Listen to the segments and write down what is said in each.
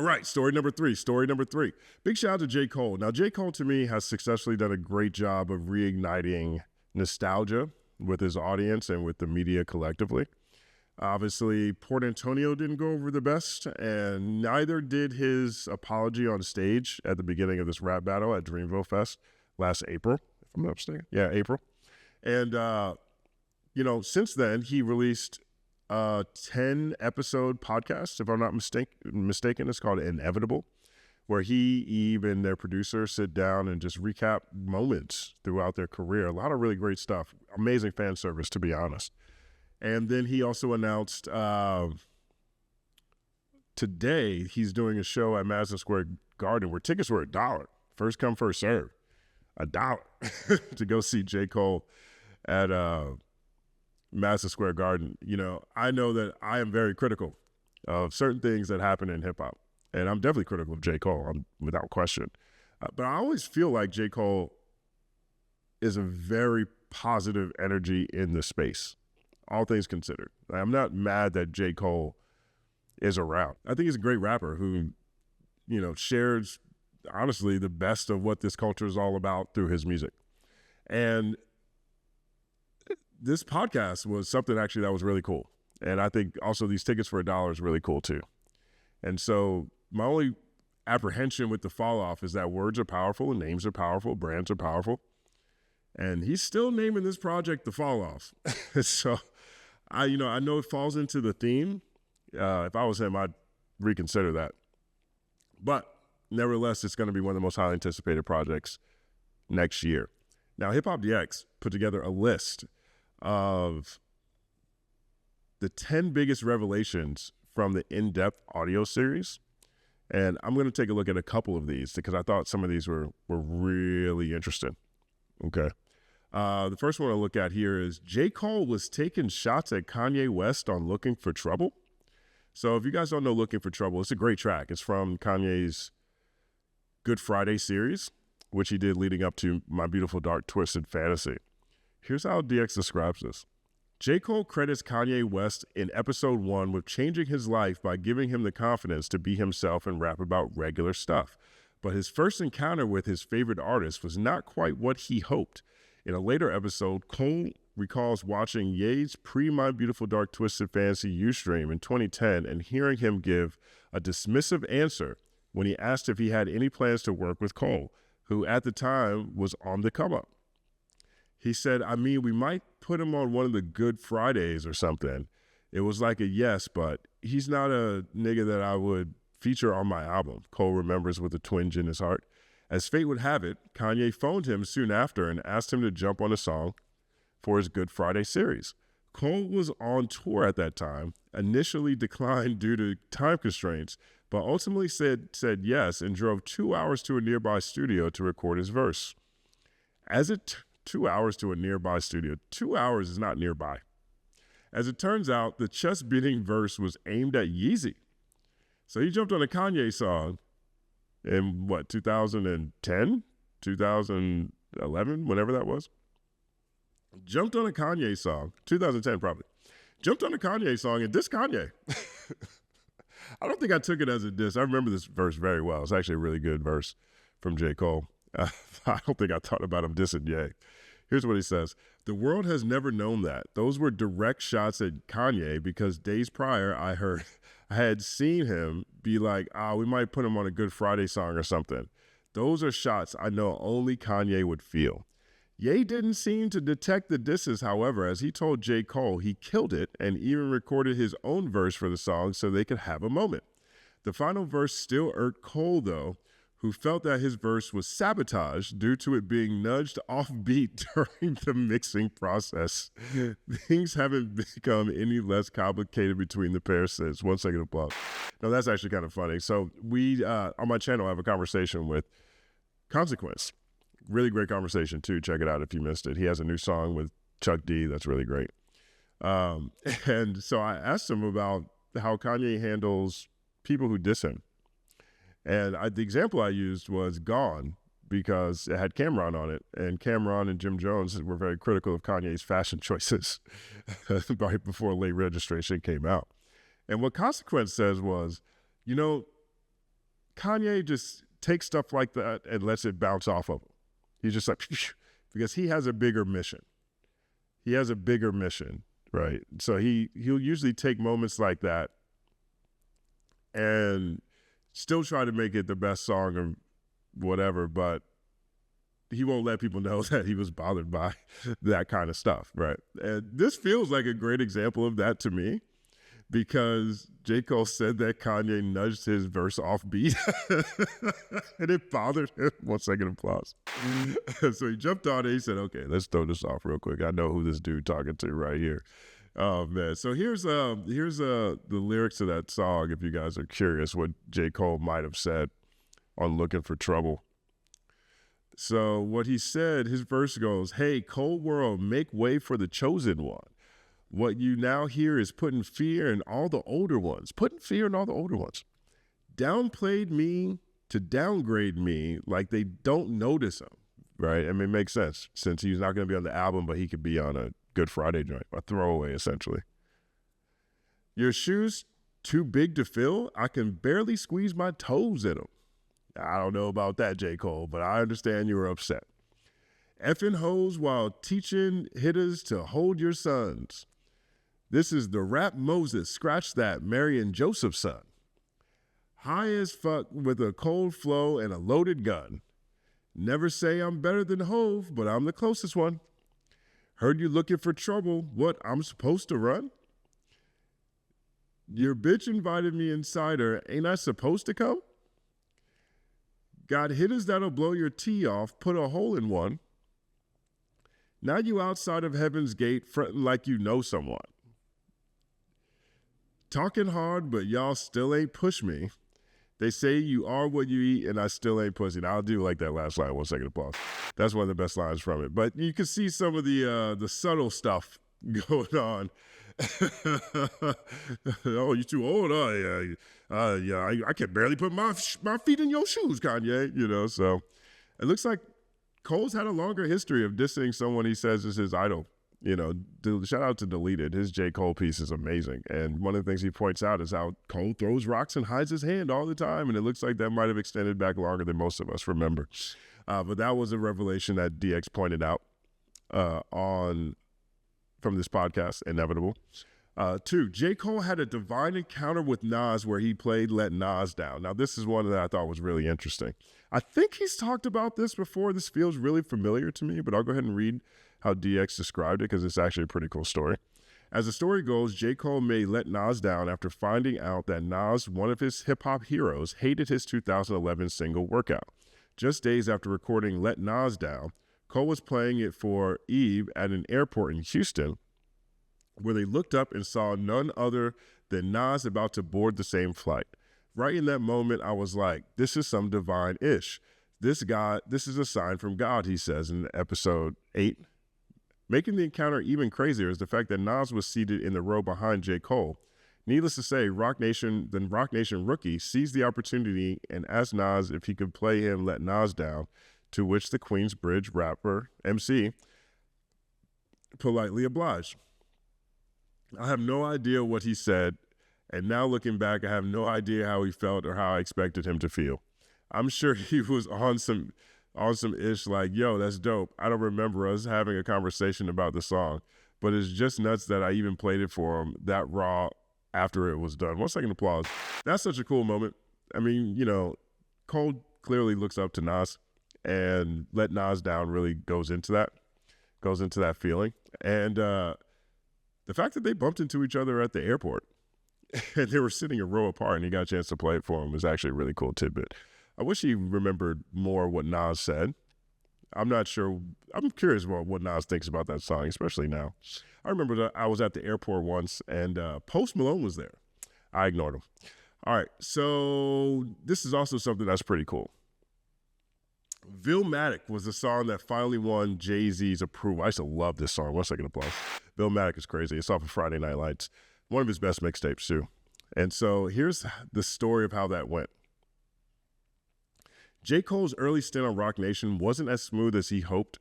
right, story number three. Big shout out to J. Cole. Now, J. Cole, to me, has successfully done a great job of reigniting nostalgia with his audience and with the media collectively. Obviously, Port Antonio didn't go over the best, and neither did his apology on stage at the beginning of this rap battle at Dreamville Fest last April, if I'm not mistaken. Yeah, April. And, since then, he released a 10-episode podcast, if I'm not mistaken. It's called Inevitable, where he and their producer sit down and just recap moments throughout their career. A lot of really great stuff. Amazing fan service, to be honest. And then he also announced today he's doing a show at Madison Square Garden where tickets were $1. First come, first serve. $1 to go see J. Cole at Madison Square Garden. I know that I am very critical of certain things that happen in hip-hop. And I'm definitely critical of J. Cole, without question. But I always feel like J. Cole is a very positive energy in the space, all things considered. I'm not mad that J. Cole is around. I think he's a great rapper who, shares, honestly, the best of what this culture is all about through his music. And this podcast was something actually that was really cool. And I think also these tickets for $1 is really cool too. And so my only apprehension with the fall off is that words are powerful and names are powerful, brands are powerful. And he's still naming this project The Fall Off. So I know it falls into the theme. If I was him, I'd reconsider that. But nevertheless, it's going to be one of the most highly anticipated projects next year. Now, Hip Hop DX put together a list of the 10 biggest revelations from the in-depth audio series. And I'm going to take a look at a couple of these because I thought some of these were really interesting. Okay. The first one I'll look at here is J. Cole was taking shots at Kanye West on Looking for Trouble. So if you guys don't know Looking for Trouble, it's a great track. It's from Kanye's Good Friday series, which he did leading up to My Beautiful Dark Twisted Fantasy. Here's how DX describes this. J. Cole credits Kanye West in episode 1 with changing his life by giving him the confidence to be himself and rap about regular stuff. But his first encounter with his favorite artist was not quite what he hoped. In a later episode, Cole recalls watching Ye's pre-My Beautiful Dark Twisted Fantasy Ustream in 2010 and hearing him give a dismissive answer when he asked if he had any plans to work with Cole, who at the time was on the come-up. He said, we might put him on one of the Good Fridays or something. It was like a yes, but he's not a nigga that I would feature on my album, Cole remembers with a twinge in his heart. As fate would have it, Kanye phoned him soon after and asked him to jump on a song for his Good Friday series. Cole was on tour at that time, initially declined due to time constraints, but ultimately said yes and drove 2 hours to a nearby studio to record his verse. 2 hours to a nearby studio. 2 hours is not nearby. As it turns out, the chest-beating verse was aimed at Yeezy. So he jumped on a Kanye song in 2010, 2011, whenever that was. Jumped on a Kanye song, 2010 probably. Jumped on a Kanye song and dissed Kanye. I don't think I took it as a diss. I remember this verse very well. It's actually a really good verse from J. Cole. I don't think I thought about him dissing Ye. Here's what he says. The world has never known that. Those were direct shots at Kanye because days prior I had seen him be like, we might put him on a Good Friday song or something. Those are shots I know only Kanye would feel. Ye didn't seem to detect the disses, however, as he told J. Cole he killed it and even recorded his own verse for the song so they could have a moment. The final verse still irked Cole, though, who felt that his verse was sabotaged due to it being nudged off beat during the mixing process. Things haven't become any less complicated between the pair since. 1 second applause. No, that's actually kind of funny. So we, on my channel, I have a conversation with Consequence. Really great conversation, too. Check it out if you missed it. He has a new song with Chuck D that's really great. And so I asked him about how Kanye handles people who diss him. And the example I used was Gone because it had Cameron on it. And Cameron and Jim Jones were very critical of Kanye's fashion choices right before Late Registration came out. And what Consequence says was, Kanye just takes stuff like that and lets it bounce off of him. He's just like, because he has a bigger mission. He has a bigger mission, right? So he'll usually take moments like that and still try to make it the best song or whatever, but he won't let people know that he was bothered by that kind of stuff, right? And this feels like a great example of that to me, because J. Cole said that Kanye nudged his verse off beat and it bothered him. 1 second applause. So he jumped on it. He said, okay, let's throw this off real quick. I know who this dude talking to right here. Oh man. So here's the lyrics to that song, if you guys are curious what J. Cole might have said on Looking for Trouble. So what he said, his verse goes, hey, cold world, make way for the chosen one. What you now hear is putting fear in all the older ones. Downplayed me to downgrade me like they don't notice him, right? I mean, it makes sense since he's not going to be on the album, but he could be on a Good Friday joint, a throwaway essentially. Your shoes too big to fill? I can barely squeeze my toes in them. I don't know about that, J. Cole, but I understand you were upset. Effing hoes while teaching hitters to hold your sons. This is the rap Moses, scratch that, Mary and Joseph's son. High as fuck with a cold flow and a loaded gun. Never say I'm better than Hove, but I'm the closest one. Heard you looking for trouble, what, I'm supposed to run? Your bitch invited me inside her, ain't I supposed to come? Got hitters that'll blow your tee off, put a hole in one. Now you outside of heaven's gate, fronting like you know someone. Talking hard, but y'all still ain't push me. They say you are what you eat, and I still ain't pussy. Now, I do like that last line. 1 second applause. That's one of the best lines from it. But you can see some of the subtle stuff going on. Oh, you too old? Yeah, I can barely put my feet in your shoes, Kanye. You know, so it looks like Cole's had a longer history of dissing someone he says is his idol. You know, shout out to Deleted. His J. Cole piece is amazing. And one of the things he points out is how Cole throws rocks and hides his hand all the time. And it looks like that might have extended back longer than most of us remember. But that was a revelation that DX pointed out from this podcast, Inevitable. 2, J. Cole had a divine encounter with Nas where he played Let Nas Down. Now, this is one that I thought was really interesting. I think he's talked about this before. This feels really familiar to me, but I'll go ahead and read how DX described it because it's actually a pretty cool story. As the story goes, J. Cole made Let Nas Down after finding out that Nas, one of his hip-hop heroes, hated his 2011 single Workout. Just days after recording Let Nas Down, Cole was playing it for Eve at an airport in Houston, where they looked up and saw none other than Nas about to board the same flight. Right in that moment, I was like, this is some divine-ish. This is a sign from God, he says in episode 8. Making the encounter even crazier is the fact that Nas was seated in the row behind J. Cole. Needless to say, the Rock Nation rookie seized the opportunity and asked Nas if he could play him Let Nas Down, to which the Queensbridge rapper, MC, politely obliged. I have no idea what he said, and now looking back, I have no idea how he felt or how I expected him to feel. I'm sure he was on some ish like, yo, that's dope. I don't remember us having a conversation about the song, but it's just nuts that I even played it for him that raw after it was done. 1 second applause. That's such a cool moment. I mean, you know, Cole clearly looks up to Nas, and Let Nas Down really goes into that feeling. And the fact that they bumped into each other at the airport and they were sitting a row apart and he got a chance to play it for him is actually a really cool tidbit. I wish he remembered more what Nas said. I'm not sure. I'm curious about what Nas thinks about that song, especially now. I remember that I was at the airport once and Post Malone was there. I ignored him. All right, so this is also something that's pretty cool. Villmatic was the song that finally won Jay-Z's approval. I used to love this song. 1 second applause. Villmatic is crazy. It's off of Friday Night Lights. One of his best mixtapes, too. And so here's the story of how that went. J. Cole's early stint on Rock Nation wasn't as smooth as he hoped,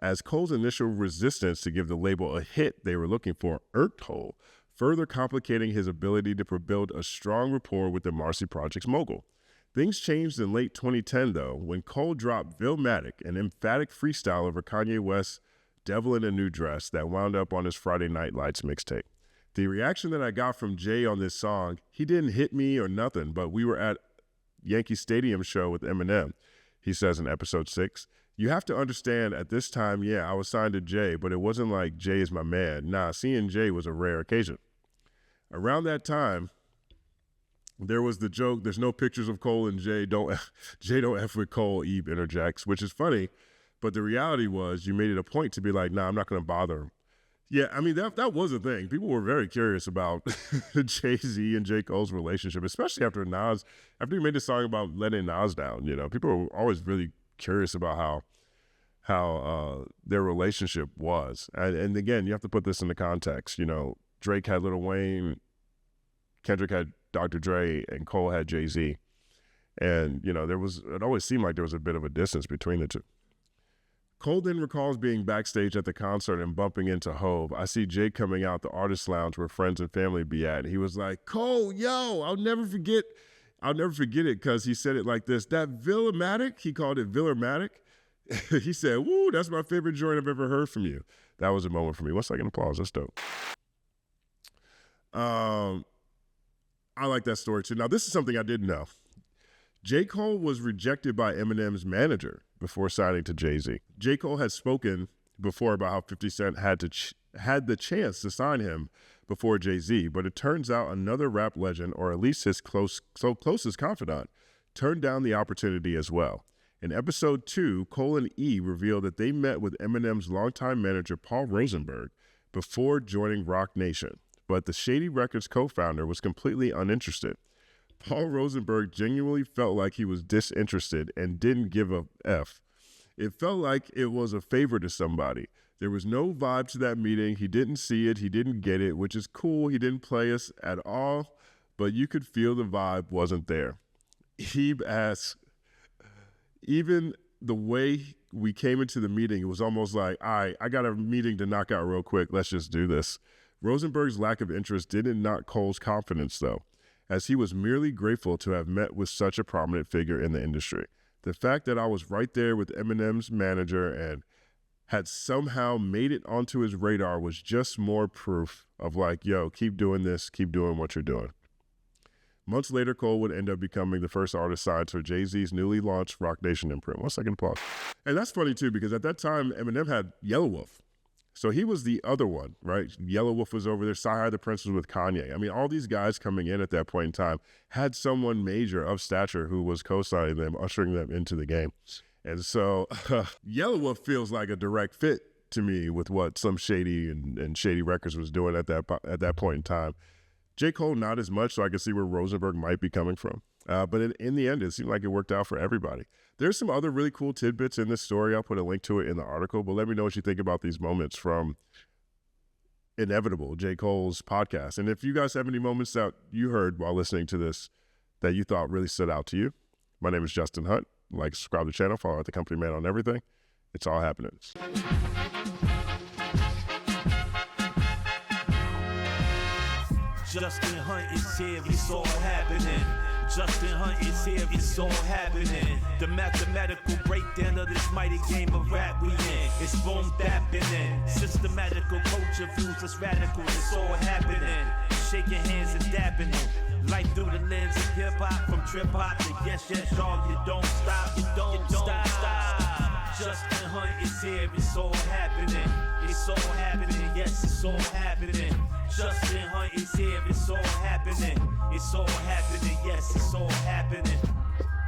as Cole's initial resistance to give the label a hit they were looking for irked Cole, further complicating his ability to build a strong rapport with the Marcy Project's mogul. Things changed in late 2010, though, when Cole dropped Villmatic, an emphatic freestyle over Kanye West's Devil in a New Dress that wound up on his Friday Night Lights mixtape. The reaction that I got from Jay on this song, he didn't hit me or nothing, but we were at Yankee Stadium show with Eminem. He says in episode 6, "You have to understand at this time, yeah, I was signed to Jay, but it wasn't like Jay is my man. Nah, seeing Jay was a rare occasion." Around that time, there was the joke, there's no pictures of Cole and Jay don't F with Cole, Eve interjects, which is funny, but the reality was you made it a point to be like, nah, I'm not going to bother him. Yeah, I mean, that was a thing. People were very curious about Jay-Z and J. Cole's relationship, especially after he made this song about letting Nas down, you know. People were always really curious about how their relationship was. And again, you have to put this into context. You know, Drake had Lil Wayne, Kendrick had Dr. Dre, and Cole had Jay-Z. And, you know, it always seemed like there was a bit of a distance between the two. Cole then recalls being backstage at the concert and bumping into Hove. I see Jay coming out the artist lounge where friends and family be at. He was like, "Cole, yo, I'll never forget it," because he said it like this. That Villmatic, he called it Villmatic. He said, "Woo, that's my favorite joint I've ever heard from you." That was a moment for me. 1 second applause. That's dope. I like that story too. Now, this is something I didn't know. J. Cole was rejected by Eminem's manager before signing to Jay-Z. J. Cole had spoken before about how 50 Cent had the chance to sign him before Jay-Z, but it turns out another rap legend, or at least his closest confidant, turned down the opportunity as well. In episode 2, Cole and E revealed that they met with Eminem's longtime manager, Paul Rosenberg, before joining Roc Nation, but the Shady Records co-founder was completely uninterested. Paul Rosenberg genuinely felt like he was disinterested and didn't give a F. It felt like it was a favor to somebody. There was no vibe to that meeting. He didn't see it. He didn't get it, which is cool. He didn't play us at all, but you could feel the vibe wasn't there. He asks, even the way we came into the meeting, it was almost like, all right, I got a meeting to knock out real quick. Let's just do this. Rosenberg's lack of interest didn't knock Cole's confidence, though, as he was merely grateful to have met with such a prominent figure in the industry. The fact that I was right there with Eminem's manager and had somehow made it onto his radar was just more proof of like, yo, keep doing this, keep doing what you're doing. Months later, Cole would end up becoming the first artist signed for Jay-Z's newly launched Roc Nation imprint. 1 second applause. And that's funny too, because at that time, Eminem had Yellow Wolf. So he was the other one, right? Yellow Wolf was over there. Sci-Hi the Prince was with Kanye. I mean, all these guys coming in at that point in time had someone major of stature who was co-signing them, ushering them into the game. And so Yellow Wolf feels like a direct fit to me with what Slim Shady and Shady Records was doing at that point in time. J. Cole, not as much, so I can see where Rosenberg might be coming from. But in the end, it seemed like it worked out for everybody. There's some other really cool tidbits in this story. I'll put a link to it in the article, but let me know what you think about these moments from Inevitable, J. Cole's podcast. And if you guys have any moments that you heard while listening to this that you thought really stood out to you, my name is Justin Hunt. Like, subscribe to the channel, follow at The Company Man on everything. It's all happening. Justin Hunt is here, it's all happening. Justin Hunt is here, it's all happening. The mathematical breakdown of this mighty game of rap we in. It's boom bapping. Systematical culture views, it's radical, it's all happening. Shaking hands and dapping them. Life through the lens of hip hop, from trip hop to yes, dog. You don't stop, you don't stop. Justin Hunt is here, it's all happening. It's all happening, yes, it's all happening. Justin Hunt is here, it's all happening. It's all happening, yes, it's all happening.